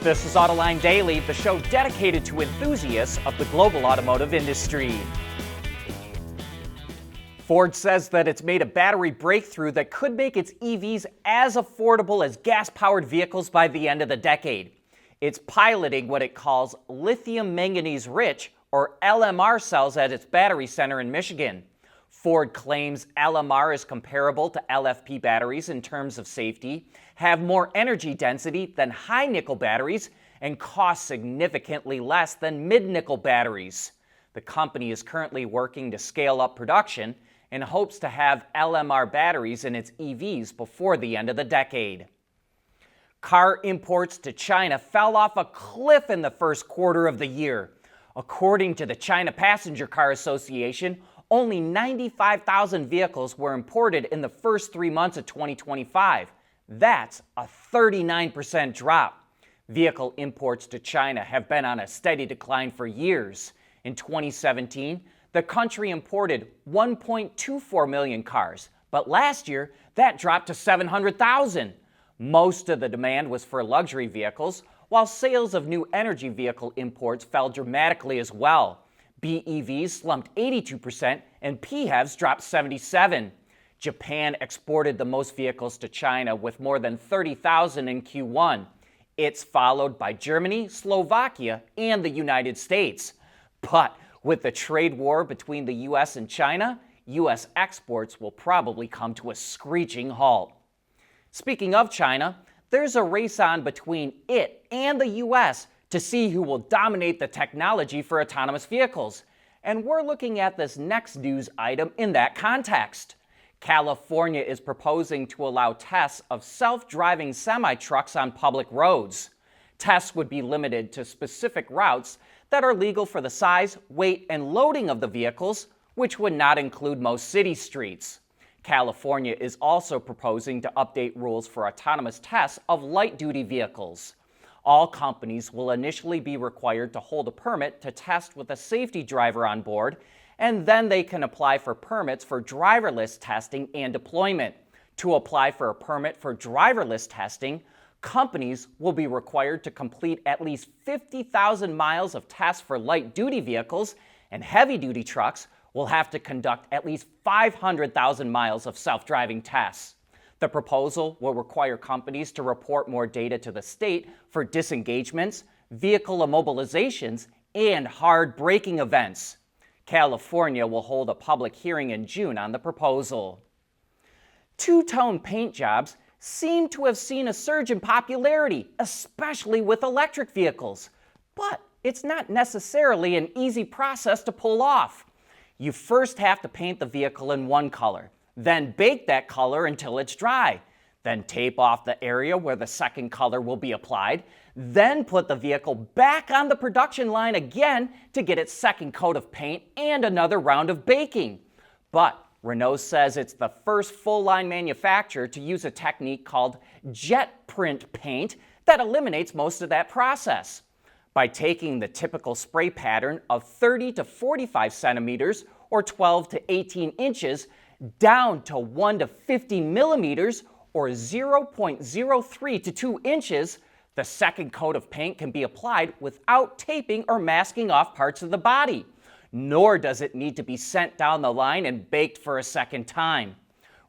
This is Autoline Daily, the show dedicated to enthusiasts of the global automotive industry. Ford says that it's made a battery breakthrough that could make its EVs as affordable as gas-powered vehicles by the end of the decade. It's piloting what it calls lithium manganese rich, or LMR cells at its battery center in Michigan. Ford claims LMR is comparable to LFP batteries in terms of safety, have more energy density than high nickel batteries, and cost significantly less than mid-nickel batteries. The company is currently working to scale up production and hopes to have LMR batteries in its EVs before the end of the decade. Car imports to China fell off a cliff in the first quarter of the year. According to the China Passenger Car Association, only 95,000 vehicles were imported in the first 3 months of 2025. That's a 39% drop. Vehicle imports to China have been on a steady decline for years. In 2017, the country imported 1.24 million cars, but last year that dropped to 700,000. Most of the demand was for luxury vehicles, while sales of new energy vehicle imports fell dramatically as well. BEVs slumped 82% and PHEVs dropped 77%. Japan exported the most vehicles to China with more than 30,000 in Q1. It's followed by Germany, Slovakia, and the United States. But with the trade war between the US and China, US exports will probably come to a screeching halt. Speaking of China, there's a race on between it and the US to see who will dominate the technology for autonomous vehicles. And we're looking at this next news item in that context. California is proposing to allow tests of self-driving semi-trucks on public roads. Tests would be limited to specific routes that are legal for the size, weight, and loading of the vehicles, which would not include most city streets. California is also proposing to update rules for autonomous tests of light-duty vehicles. All companies will initially be required to hold a permit to test with a safety driver on board, and then they can apply for permits for driverless testing and deployment. To apply for a permit for driverless testing, companies will be required to complete at least 50,000 miles of tests for light-duty vehicles, and heavy-duty trucks will have to conduct at least 500,000 miles of self-driving tests. The proposal will require companies to report more data to the state for disengagements, vehicle immobilizations, and hard braking events. California will hold a public hearing in June on the proposal. Two-tone paint jobs seem to have seen a surge in popularity, especially with electric vehicles. But it's not necessarily an easy process to pull off. You first have to paint the vehicle in one color, then bake that color until it's dry, then tape off the area where the second color will be applied, then put the vehicle back on the production line again to get its second coat of paint and another round of baking. But Renault says it's the first full-line manufacturer to use a technique called jet print paint that eliminates most of that process. By taking the typical spray pattern of 30 to 45 centimeters or 12 to 18 inches down to 1 to 50 millimeters or 0.03 to 2 inches, the second coat of paint can be applied without taping or masking off parts of the body. Nor does it need to be sent down the line and baked for a second time.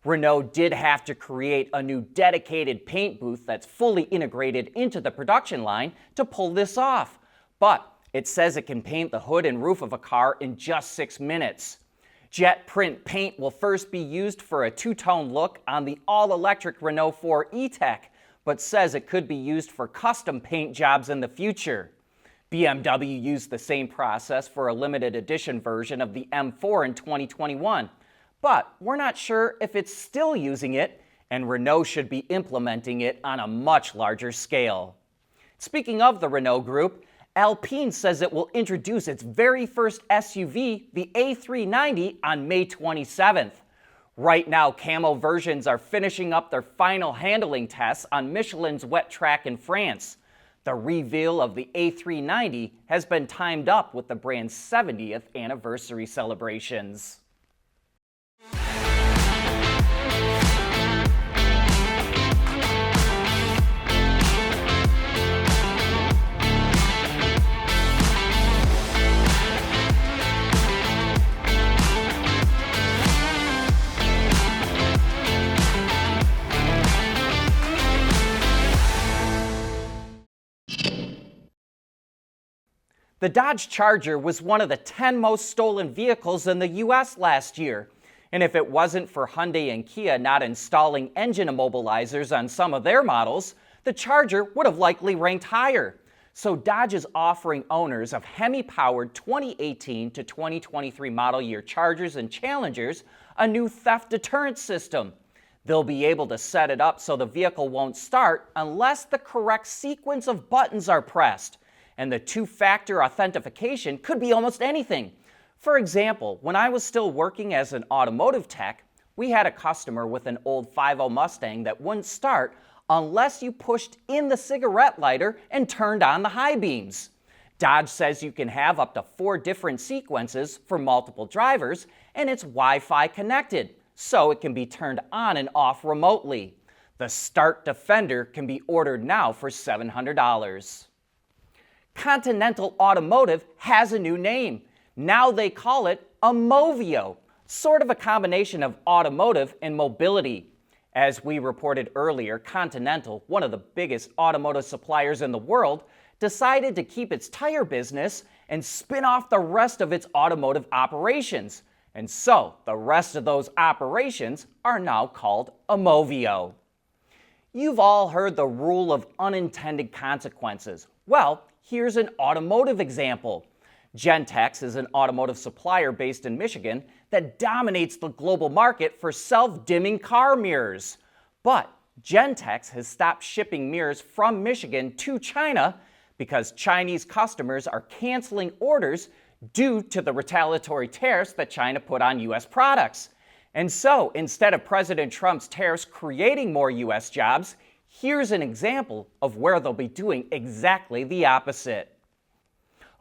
Renault did have to create a new dedicated paint booth that's fully integrated into the production line to pull this off. But it says it can paint the hood and roof of a car in just 6 minutes. Jet print paint will first be used for a two-tone look on the all-electric Renault 4 E-Tech, but says it could be used for custom paint jobs in the future. BMW used the same process for a limited edition version of the M4 in 2021, but we're not sure if it's still using it, and Renault should be implementing it on a much larger scale. Speaking of the Renault Group, Alpine says it will introduce its very first SUV, the A390, on May 27th. Right now, camo versions are finishing up their final handling tests on Michelin's wet track in France. The reveal of the A390 has been timed up with the brand's 70th anniversary celebrations. The Dodge Charger was one of the 10 most stolen vehicles in the U.S. last year. And if it wasn't for Hyundai and Kia not installing engine immobilizers on some of their models, the Charger would have likely ranked higher. So Dodge is offering owners of Hemi-powered 2018 to 2023 model year Chargers and Challengers a new theft deterrent system. They'll be able to set it up so the vehicle won't start unless the correct sequence of buttons are pressed. And the two-factor authentication could be almost anything. For example, when I was still working as an automotive tech, we had a customer with an old 5.0 Mustang that wouldn't start unless you pushed in the cigarette lighter and turned on the high beams. Dodge says you can have up to 4 different sequences for multiple drivers, and it's Wi-Fi connected, so it can be turned on and off remotely. The Start Defender can be ordered now for $700. Continental Automotive has a new name. Now they call it Aumovio, sort of a combination of automotive and mobility. As we reported earlier, Continental, one of the biggest automotive suppliers in the world, decided to keep its tire business and spin off the rest of its automotive operations. And so the rest of those operations are now called Aumovio. You've all heard the rule of unintended consequences. Well, here's an automotive example. Gentex is an automotive supplier based in Michigan that dominates the global market for self-dimming car mirrors. But Gentex has stopped shipping mirrors from Michigan to China because Chinese customers are canceling orders due to the retaliatory tariffs that China put on U.S. products. And so, instead of President Trump's tariffs creating more U.S. jobs, here's an example of where they'll be doing exactly the opposite.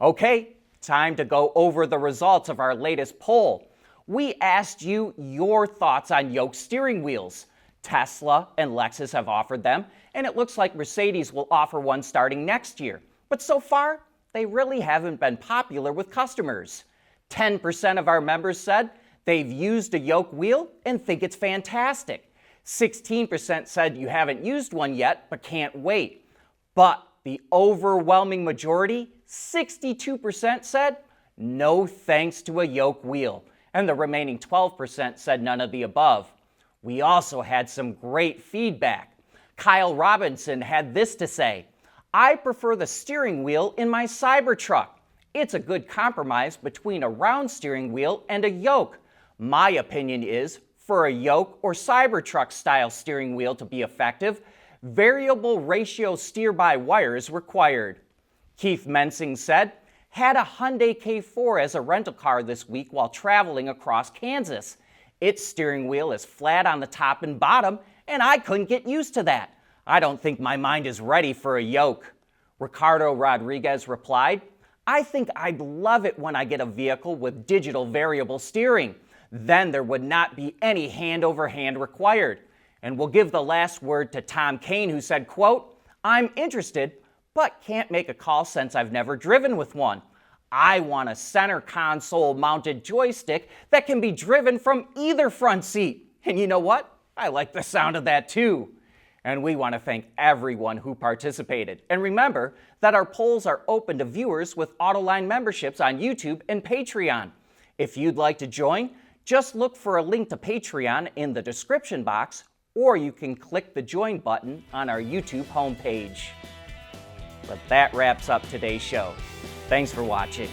Okay, time to go over the results of our latest poll. We asked you your thoughts on Yoke-Steering wheels. Tesla and Lexus have offered them, and it looks like Mercedes will offer one starting next year. But so far, they really haven't been popular with customers. 10% of our members said they've used a yoke wheel and think it's fantastic. 16% said you haven't used one yet but can't wait. But the overwhelming majority, 62%, said no thanks to a yoke wheel. And the remaining 12% said none of the above. We also had some great feedback. Kyle Robinson had this to say: I prefer the steering wheel in my Cybertruck. It's a good compromise between a round steering wheel and a yoke. My opinion is, for a yoke or Cybertruck style steering wheel to be effective, variable ratio steer-by-wire is required. Keith Mensing said, had a Hyundai K4 as a rental car this week while traveling across Kansas. Its steering wheel is flat on the top and bottom, and I couldn't get used to that. I don't think my mind is ready for a yoke. Ricardo Rodriguez replied, I think I'd love it when I get a vehicle with digital variable steering. Then there would not be any hand-over-hand required. And we'll give the last word to Tom Kane, who said, quote, I'm interested, but can't make a call since I've never driven with one. I want a center console mounted joystick that can be driven from either front seat. And you know what? I like the sound of that too. And we want to thank everyone who participated. And remember that our polls are open to viewers with Autoline memberships on YouTube and Patreon. If you'd like to join, just look for a link to Patreon in the description box, or you can click the join button on our YouTube homepage. But that wraps up today's show. Thanks for watching.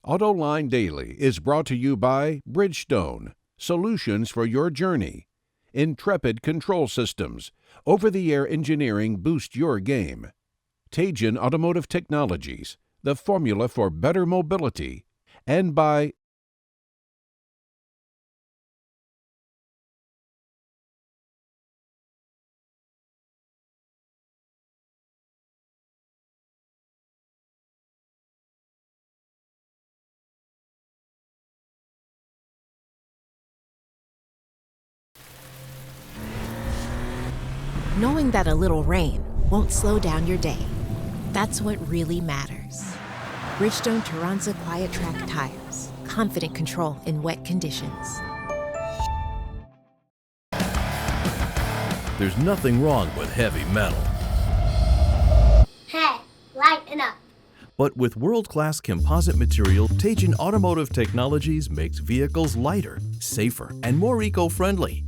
Autoline Daily is brought to you by Bridgestone, solutions for your journey. Intrepid Control Systems, over-the-air engineering boost your game. Teases Automotive Technologies, the formula for better mobility. And by knowing that a little rain won't slow down your day. That's what really matters. Bridgestone Turanza Quiet Track tires. Confident control in wet conditions. There's nothing wrong with heavy metal. Hey, lighten up. But with world-class composite material, Teijin Automotive Technologies makes vehicles lighter, safer, and more eco-friendly.